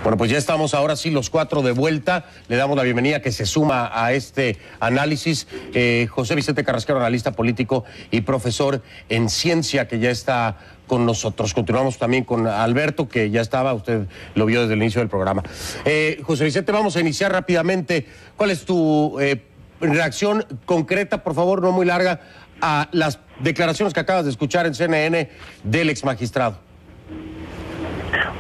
Bueno, pues ya estamos ahora sí los cuatro de vuelta. Le damos la bienvenida que se suma a este análisis. José Vicente Carrasquero, analista político y profesor en ciencia, que ya está con nosotros. Continuamos también con Alberto, que ya estaba, usted lo vio desde el inicio del programa. José Vicente, vamos a iniciar rápidamente. ¿Cuál es tu reacción concreta, por favor, no muy larga, a las declaraciones que acabas de escuchar en CNN del exmagistrado?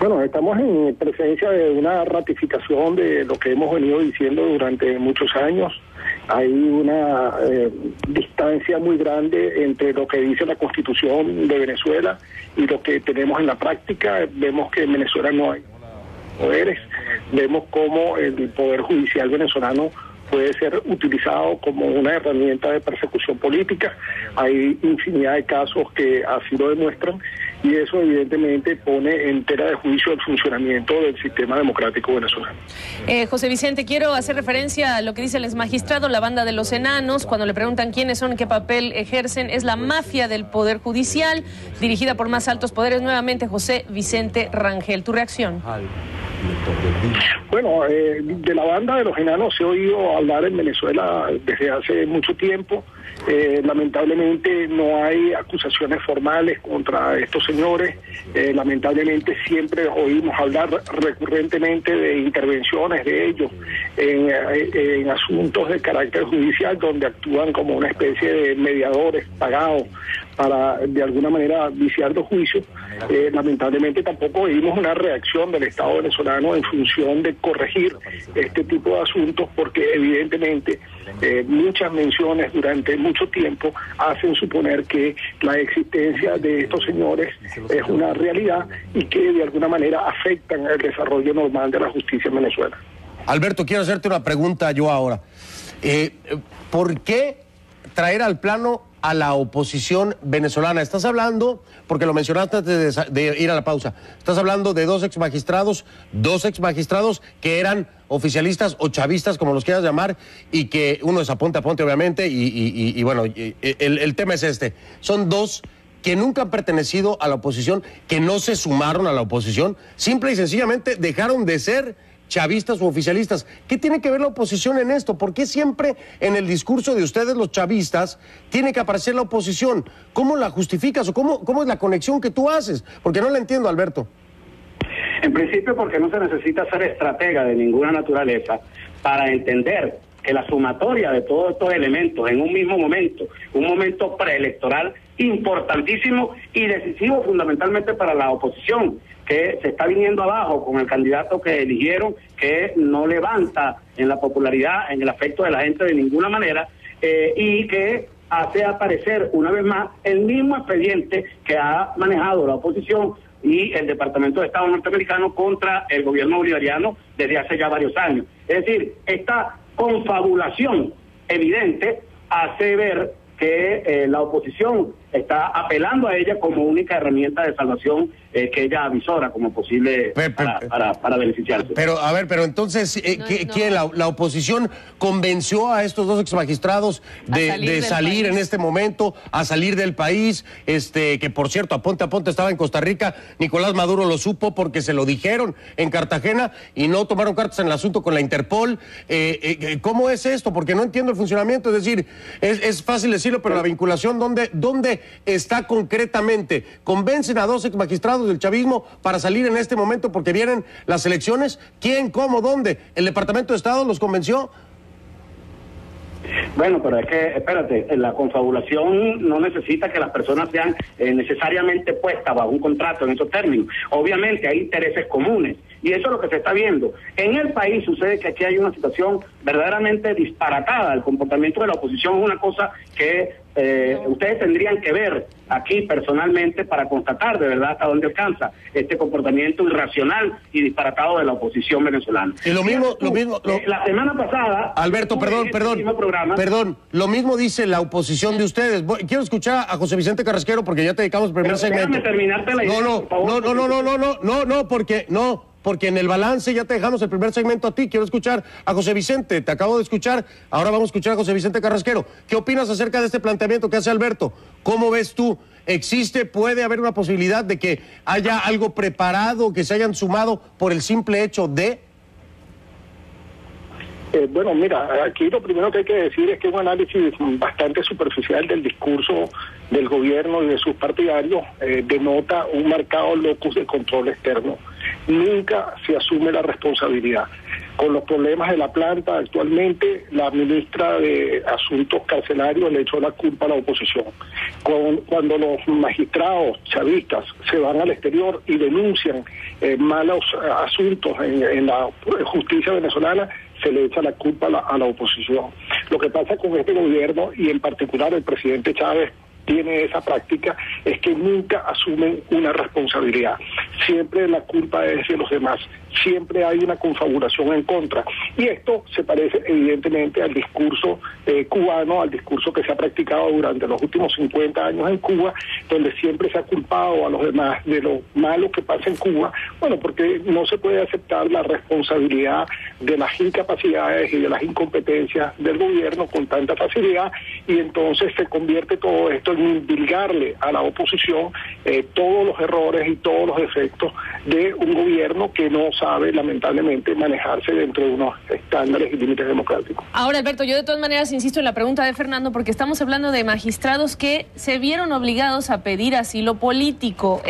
Bueno, estamos en presencia de una ratificación de lo que hemos venido diciendo durante muchos años. Hay una distancia muy grande entre lo que dice la Constitución de Venezuela y lo que tenemos en la práctica. Vemos que en Venezuela no hay poderes, vemos cómo el Poder Judicial venezolano puede ser utilizado como una herramienta de persecución política. Hay infinidad de casos que así lo demuestran, y eso evidentemente pone en tela de juicio el funcionamiento del sistema democrático venezolano. José Vicente, quiero hacer referencia a lo que dice el exmagistrado, la banda de los enanos. Cuando le preguntan quiénes son, qué papel ejercen, es la mafia del Poder Judicial, dirigida por más altos poderes. Nuevamente, José Vicente Rangel, ¿tu reacción? Bueno, de la banda de los enanos se ha oído hablar en Venezuela desde hace mucho tiempo. Lamentablemente no hay acusaciones formales contra estos señores. Lamentablemente siempre oímos hablar recurrentemente de intervenciones de ellos en asuntos de carácter judicial, donde actúan como una especie de mediadores pagados para de alguna manera viciar los juicios. Lamentablemente tampoco oímos una reacción del Estado venezolano en función de corregir este tipo de asuntos, porque evidentemente muchas menciones durante mucho tiempo hacen suponer que la existencia de estos señores es una realidad y que de alguna manera afectan el desarrollo normal de la justicia en Venezuela. Alberto, quiero hacerte una pregunta yo ahora. ¿Por qué traer al plano a la oposición venezolana? Estás hablando, porque lo mencionaste antes de ir a la pausa, estás hablando de dos exmagistrados que eran oficialistas o chavistas, como los quieras llamar, y que uno es aponte a ponte, obviamente, y bueno, el tema es este. Son dos que nunca han pertenecido a la oposición, que no se sumaron a la oposición, simple y sencillamente dejaron de ser chavistas u oficialistas. ¿Qué tiene que ver la oposición en esto? ¿Por qué siempre en el discurso de ustedes, los chavistas, tiene que aparecer la oposición? ¿Cómo la justificas o cómo es la conexión que tú haces? Porque no la entiendo, Alberto. En principio, porque no se necesita ser estratega de ninguna naturaleza para entender que la sumatoria de todos estos elementos en un mismo momento, un momento preelectoral importantísimo y decisivo fundamentalmente para la oposición, que se está viniendo abajo con el candidato que eligieron, que no levanta en la popularidad, en el afecto de la gente de ninguna manera, y que hace aparecer una vez más el mismo expediente que ha manejado la oposición y el Departamento de Estado norteamericano contra el gobierno bolivariano desde hace ya varios años. Es decir, esta confabulación evidente hace ver que la oposición está apelando a ella como única herramienta de salvación que ella avisora como posible para beneficiarse. Pero, a ver, pero entonces, ¿quién? ¿La oposición convenció a estos dos exmagistrados de salir en este momento, a salir del país? Que por cierto, a ponte estaba en Costa Rica, Nicolás Maduro lo supo porque se lo dijeron en Cartagena y no tomaron cartas en el asunto con la Interpol. ¿Cómo es esto? Porque no entiendo el funcionamiento. Es decir, es fácil decirlo, pero la vinculación, ¿dónde está concretamente? ¿Convencen a dos exmagistrados del chavismo para salir en este momento porque vienen las elecciones? ¿Quién, cómo, dónde? ¿El Departamento de Estado los convenció? Bueno, pero es que, espérate, la confabulación no necesita que las personas sean necesariamente puestas bajo un contrato en esos términos. Obviamente hay intereses comunes y eso es lo que se está viendo. En el país sucede que aquí hay una situación verdaderamente disparatada. El comportamiento de la oposición es una cosa que ustedes tendrían que ver aquí personalmente para constatar de verdad hasta dónde alcanza este comportamiento irracional y disparatado de la oposición venezolana. Y lo mismo, la semana pasada, Alberto, perdón, lo mismo dice la oposición de ustedes. Quiero escuchar a José Vicente Carrasquero porque ya te dedicamos el primer segmento. Déjame terminarte la idea, por favor. No, porque porque en el balance ya te dejamos el primer segmento a ti. Quiero escuchar a José Vicente, te acabo de escuchar, ahora vamos a escuchar a José Vicente Carrasquero. ¿Qué opinas acerca de este planteamiento que hace Alberto? ¿Cómo ves tú? ¿Puede haber una posibilidad de que haya algo preparado, que se hayan sumado por el simple hecho de...? Bueno, mira, aquí lo primero que hay que decir es que un análisis bastante superficial del discurso del gobierno y de sus partidarios denota un marcado locus de control externo. Nunca se asume la responsabilidad. Con los problemas de la planta actualmente, la ministra de Asuntos Carcelarios le echó la culpa a la oposición. Cuando los magistrados chavistas se van al exterior y denuncian malos asuntos en la justicia venezolana, se le echa la culpa a la oposición. Lo que pasa con este gobierno, y en particular el presidente Chávez tiene esa práctica, es que nunca asumen una responsabilidad. Siempre la culpa es de los demás. Siempre hay una confabulación en contra. Y esto se parece evidentemente al discurso cubano, al discurso que se ha practicado durante los últimos 50 años en Cuba, donde siempre se ha culpado a los demás de lo malo que pasa en Cuba. Bueno, porque no se puede aceptar la responsabilidad de las incapacidades y de las incompetencias del gobierno con tanta facilidad, y entonces se convierte todo esto en indilgarle a la oposición todos los errores y todos los defectos de un gobierno que no sabe, lamentablemente, manejarse dentro de unos estándares y límites democráticos. Ahora, Alberto, yo de todas maneras insisto en la pregunta de Fernando, porque estamos hablando de magistrados que se vieron obligados a pedir asilo político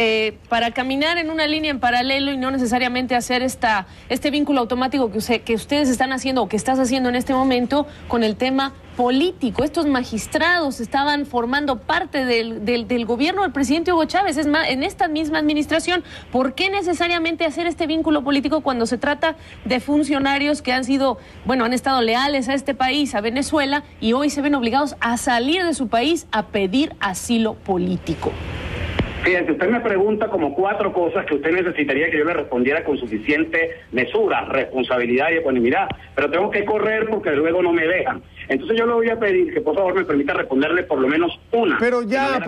para caminar en una línea en paralelo y no necesariamente hacer este vínculo automático que ustedes están haciendo o que estás haciendo en este momento con el tema político. Estos magistrados estaban formando parte del gobierno del presidente Hugo Chávez, es más, en esta misma administración. ¿Por qué necesariamente hacer este vínculo político cuando se trata de funcionarios que han estado leales a este país, a Venezuela, y hoy se ven obligados a salir de su país a pedir asilo político? Fíjense, usted me pregunta como 4 cosas que usted necesitaría que yo le respondiera con suficiente mesura, responsabilidad y ecuanimidad, pero tengo que correr porque luego no me dejan. Entonces yo le voy a pedir que por favor me permita responderle por lo menos una. Pero ya,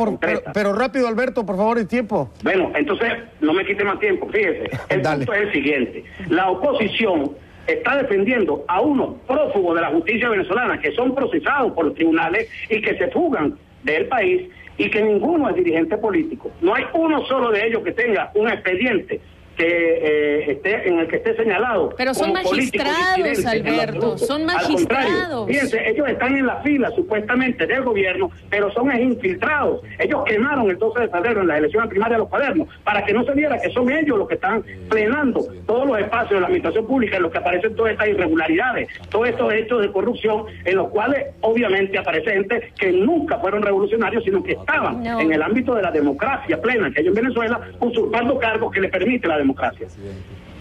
pero rápido, Alberto, por favor, el tiempo. Bueno, entonces no me quite más tiempo, fíjese. El punto es el siguiente. La oposición está defendiendo a unos prófugos de la justicia venezolana que son procesados por los tribunales y que se fugan del país, y que ninguno es dirigente político. No hay uno solo de ellos que tenga un expediente en el que esté señalado. Pero son magistrados, Alberto, son magistrados. Fíjense, ellos están en la fila supuestamente del gobierno, pero son infiltrados. Ellos quemaron el 12 de febrero en la elección primaria de los cuadernos para que no se viera que son ellos los que están plenando todos los espacios de la administración pública en los que aparecen todas estas irregularidades, todos estos hechos de corrupción, en los cuales obviamente aparece gente que nunca fueron revolucionarios, sino que estaban en el ámbito de la democracia plena que hay en Venezuela, usurpando cargos que le permite la democracia.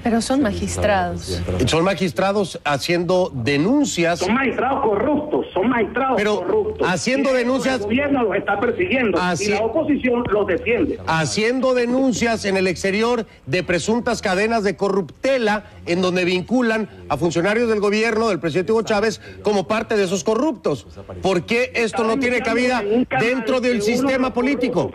Pero son magistrados. Son magistrados haciendo denuncias. Son magistrados corruptos, corruptos. Haciendo denuncias. El gobierno los está persiguiendo y la oposición los defiende. Haciendo denuncias en el exterior de presuntas cadenas de corruptela en donde vinculan a funcionarios del gobierno del presidente Hugo Chávez como parte de esos corruptos. ¿Por qué esto no tiene cabida dentro del sistema político?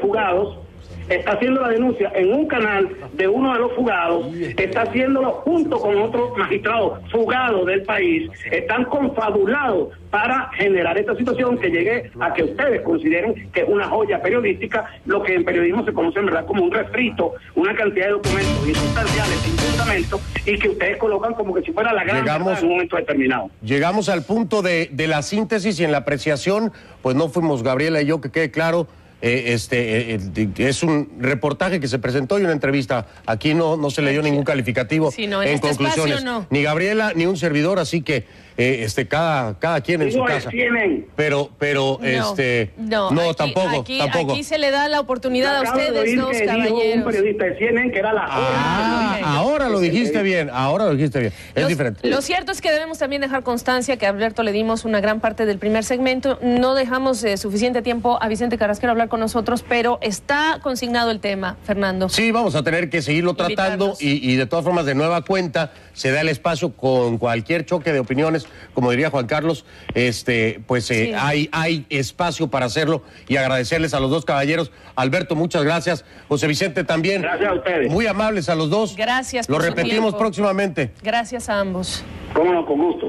Está haciendo la denuncia en un canal de uno de los fugados, está haciéndolo junto con otros magistrados fugados del país, están confabulados para generar esta situación que llegue a que ustedes consideren que es una joya periodística, lo que en periodismo se conoce en verdad como un refrito, una cantidad de documentos insustanciales, sin fundamento, y que ustedes colocan como que si fuera la gran verdad en un momento determinado. Llegamos al punto de la síntesis y en la apreciación, pues no fuimos Gabriela y yo, que quede claro. Es un reportaje que se presentó y una entrevista. Aquí no se le dio ningún calificativo en conclusiones. Ni Gabriela ni un servidor, así que cada quien en su casa. Pero tampoco. Aquí se le da la oportunidad a ustedes, dos caballeros. Un periodista de CNN que era ahora lo dijiste bien, es diferente. Lo cierto es que debemos también dejar constancia que a Alberto le dimos una gran parte del primer segmento. No dejamos suficiente tiempo a Vicente Carrasquero hablar con con nosotros, pero está consignado el tema, Fernando. Sí, vamos a tener que seguirlo tratando y de todas formas, de nueva cuenta, se da el espacio con cualquier choque de opiniones, como diría Juan Carlos, pues sí. hay espacio para hacerlo y agradecerles a los dos caballeros. Alberto, muchas gracias. José Vicente también. Gracias a ustedes. Muy amables a los dos. Gracias Lo por su repetimos tiempo. próximamente. Gracias a ambos. Cómo no, con gusto.